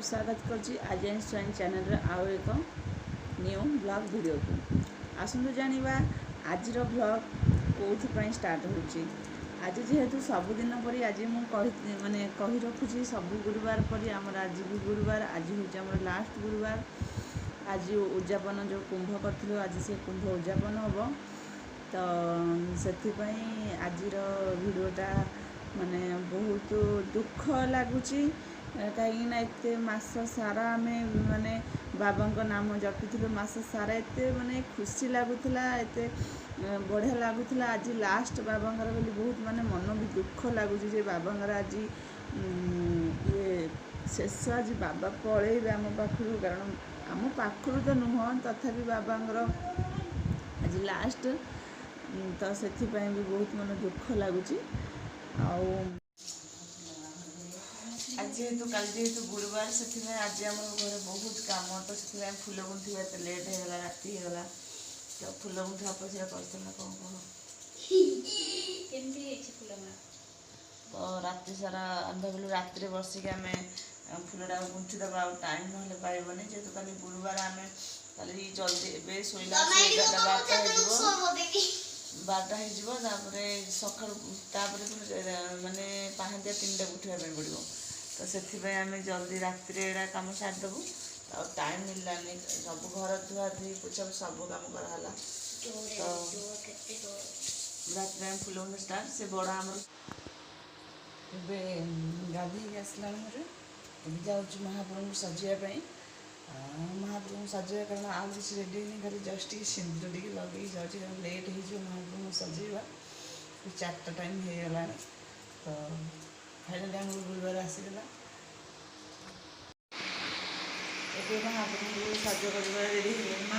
स्वागत कर स्वयं चैनल आउ एक न्यू ब्लॉग वीडियो को आसतु जानिबा आज ब्लॉग कौन स्टार्ट हो। आज जेहेतु सबुदिन पर आज मुझे माने कही रखुची सब गुरुवार पर आमर आज भी गुरुवार आज हूँ लास्ट गुरुवार। आज उद्यापन जो कुंभ करूँ आज से कुंभ उद्यापन हम तो से आज भिडियोटा माने बहुत दुख लगुच कहीं एत मास सारा आम माने बाबा नाम जपिलु मास सारा एत माने खुशी लगुला एत बढ़िया लगुला। आज लास्ट बाबांगर बोली बहुत माने मन भी दुख लगुच बाबा आज ये शेष आज बाबा पलैबे आम पाखु कारण आम पाखु तो नुह तथापि बाबांगर आज लास्ट तो से भी बहुत मन दुख लगुच। आज जेहेतु कल जेहेतु गुरुवार से आज आम घर बहुत काम तो से फूल गुंथा एत लेट होगा राति होगा तो फूल गुंथा पचरा करना कौन कौन तो राति सारा अंधा बोलू राति बसिक आम फूलटा गुंथिदेवा टाइम ना पाइबनी जेहेतु कल गुरुवार आम कल जल्दी ए शोला 12टा हो सका माने पहांतिया 3टा उठा पड़ो तो से आम जल्दी राति कम सारिदेबू तो टाइम मिललानी सब घर धुआ धुई पोछा सब कम कराला तो रात में फूल स्टार्ट से बड़ा आम गाधे आसला जाऊँ महाप्रभु सजाइवाई महाप्रभु सजाइवा कारण आज किसी रेडी नहीं खाली जस्ट सिंदूर टी लगे जाऊँ लेट हो महाप्रभु सजाइवा 4टा टाइम हो गला तो फाइनाली आम गुरुवार आसीगला ए महाप्रभु सज कर रेडी सज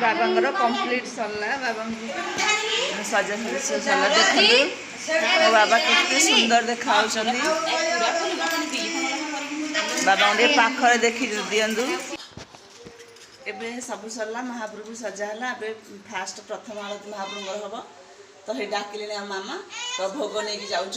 बाबा कंप्लीट सरला बाबा सजा सरला देखो बाबा कितने सुंदर देखा बाबा पाखरे देखी दिंतु एबे सब सरला महाप्रभु सजाला फास्ट प्रथम आरती महाप्रभु हम तो ये डाकिले मामा तो भोग नहीं जाऊँ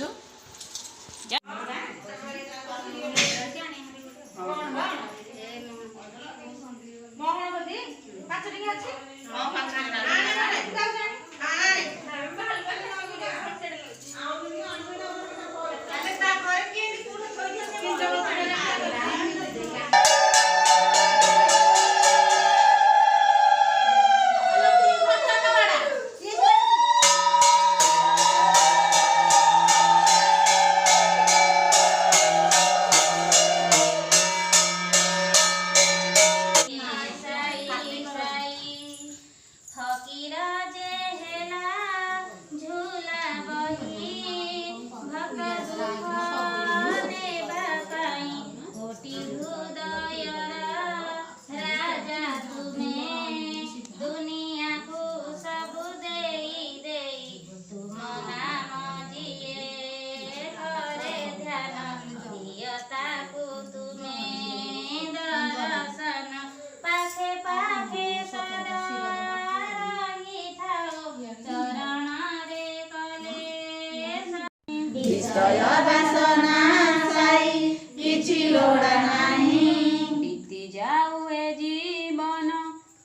बीती जाऊए जीवन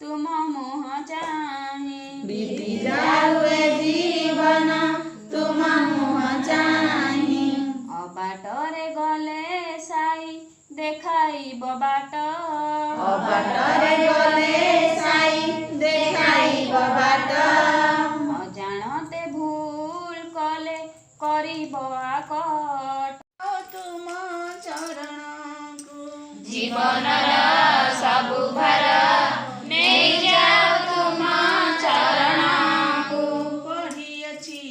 तुम मोह चाहे बीती जाऊए जीवन तुम मोह चाहे अबाटरे गले साई देखाइब बाट अबाटरे गले साई देखाइब बाट अजाणते भूल कले करिब आकट तुम चरण जीवनर सबु भार नहीं जाओ तुम चरण को पढ़ियछि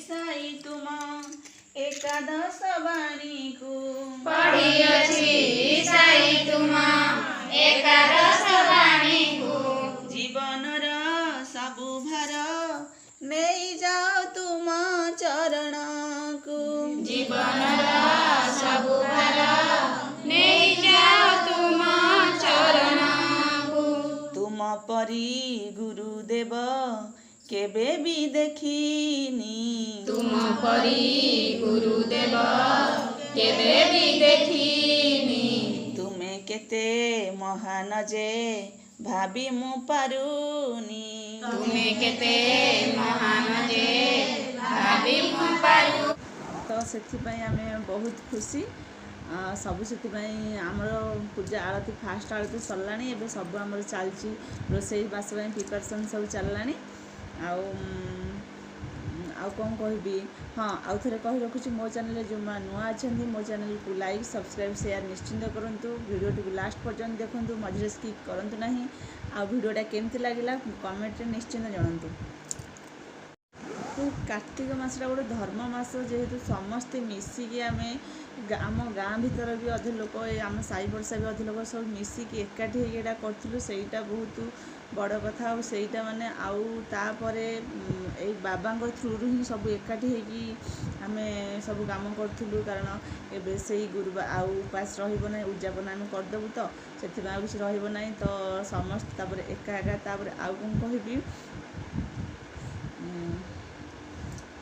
साई तुम एकादश वाणी को पढ़ियछि साई तुम एकादश वाणी को परी गुरुदेव केबे भी देखिनी तुम परी गुरुदेव केबे भी देखिनी तुमे केते महान जे भाभी मु पारुनी तुमे केते महान जे भाभी मु पारु तो से आम बहुत खुशी सब से आमर पूजा आरती फास्ट आरती सरला एवं सब आम चलती रोसे बास प्रिपरेसन सब चलला आउ कौन कहबी हाँ आउ थे कही रखुच्छी मो चैनल जो नुआ अच्छा मो चैनल को लाइक सब्सक्राइब शेयर निश्चिंत करूँ वीडियो को लास्ट पर्यंत देखूँ मझे स्किप करूँ ना आ वीडियोटा केमती लगे कमेंट निश्चिंत जनातु कार्तिक मसटा गोटे धर्म मास जेहेतु समस्ते मिसिकी आम गाँ भीतर भी अधे लोक आम साई पड़सा भी अधे लोक सब मिसिकी एकाठी होटा करूँ सहीटा बहुत बड़ कथा आईटा माने आउ तापरे ए बाबा थ्रू ही सब एकाठी होगी आम सब काम करूँ कारण एबे से गुरुवार आउ उपास रही उद्यापन आम करदेबू तो से किसी रही तो समस्त एका आउ कौन कहबी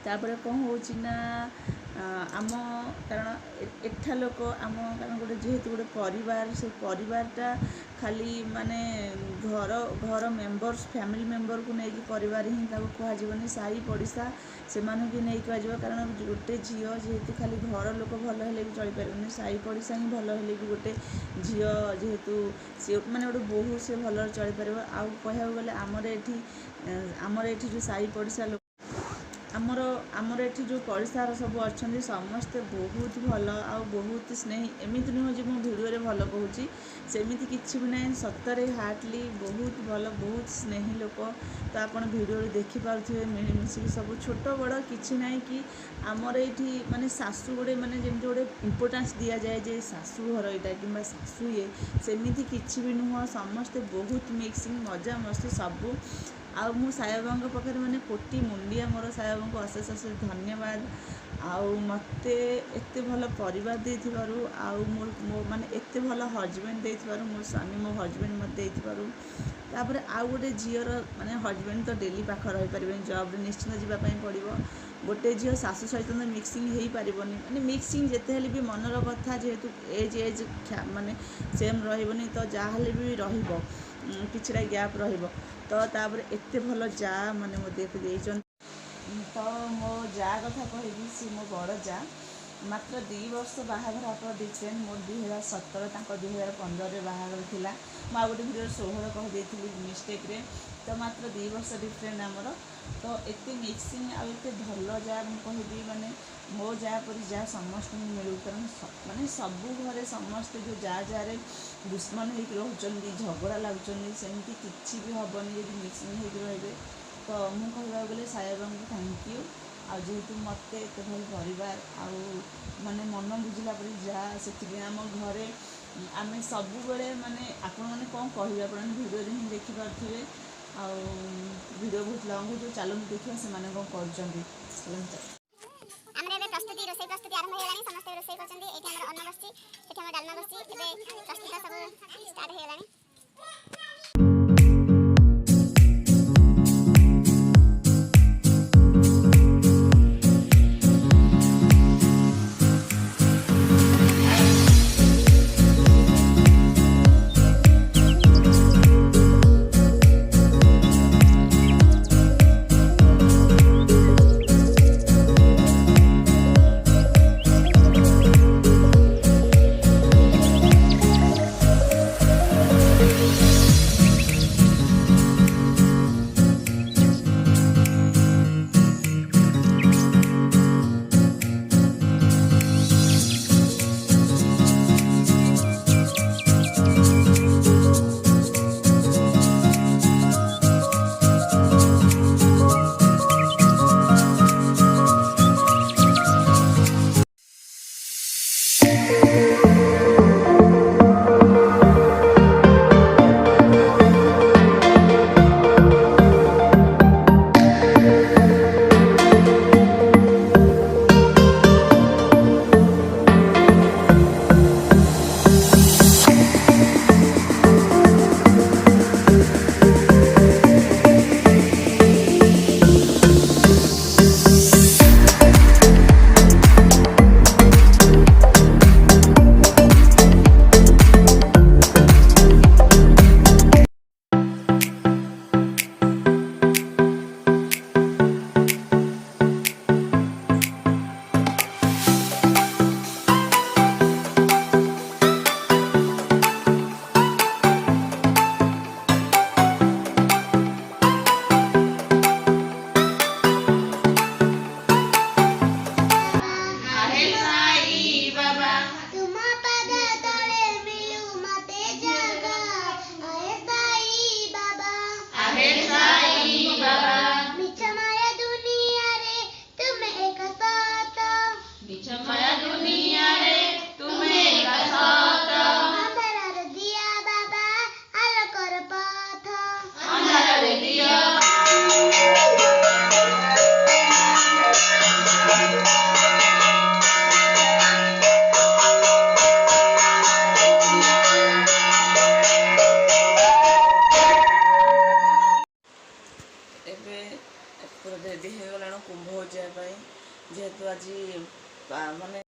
तापर कौन होना आम कारण एठा लोक आम कारण गोटे जेहेतु गोटे परिवार से परिवारटा खाली माने घर घर मेंबर्स फैमिली मेंबर को लेकिन परिवार ही कहनी साई पड़िशा से नहीं कह कारण गोटे झील जेहेतु खाली घर लोक भल हेले भी चल पारे साई पड़िशा ही भल हेले भी गोटे झील जेहेतु सी माने गोटे बोहू से भल चल पार आउ कह गले आमर एठी जो साई पड़िशा लोक आमर एठी जो पड़िशार सब अच्छा समस्ते बहुत भल आ बहुत स्नेही एमती नुह जो मुझे भिडियो भल कहूँ सेमती किसी भी ना सतरे हार्टली बहुत भल बहुत स्नेही लोक तो आप भिडियो देखिपे मिलमिशिकी सब छोट बड़ कि ना कि आमर ये माने सासू गोटे माने जमी गोटे इम्पोर्टान्स दि जाए जे सासू घर यहाँ कि सासू ये सेमती किसी भी नुह समस्ते बहुत मिक्सिंग मजा मस्ती सबू आउ मु साई बाबा पाखे मैंने कोटी मुंडिया मोर साई बाबा को अशेष अशेष धन्यवाद आउ मते एते भल परिवार देथिबारु आउ मो माने एते भल हजबैंड देथिबारु मो स्वामी मो हजबैंड मत देथिबारु तापर आउ गोटे झीर माने हजबैंड तो डेली पाख रही पारे जॉब निश्चिंत जावाई पड़ो गोटे झील शाशु सहित तो मिक्सिंग हो पारनी माने मिक्सिंग जिते भी मनर कथा जेहेतु एज माने सेम रही तो जहाँ भी रहिबो किछिटा गैप रहिबो तो तापर एते भल जा माने मो देख देइचन तो मो जा कथा कहबी सी मो बड़ जा मात्र 2 वर्ष बाहाघर आप डिफरेन्ट मोर 2017 2015 बाहाघर थिला मु आ गोटे भिडियो 16 कहीदेली मिस्टेक रे तो मात्र 2 वर्ष डिफरेन्ट आमर तो एते मिक्सिंग आ एते भल जा कहबी माने मो जा परी जा समस्त मिलू कारण माने सबू घरे समस्ते जो जा जारे दुश्मन होकर रोचंदी झगड़ा लगुंट सेमती किसी भी हेनी यदि मिक्सिंग होकर रे तो मुझे कहवा गले साई बाबा को थैंक यू आ जेहेतु मत एत भल परिवार आउ माने मन बुझला पर जा से आम घरे आम सब बड़े माने आपण मैंने कौन कह भिडियो ही देखिपे भिडियो बहुत लंग हो चलो देखा से कौन कर प्रस्तुति रोसे प्रस्तुति आरंभ हो समस्त रोसे अन्न बसी डालमा बसी प्रस्तुत सब स्टार्ट हो Thank you. पूरा रेडी हो गलाण कुंभ हो जाए जेहेतु आज माने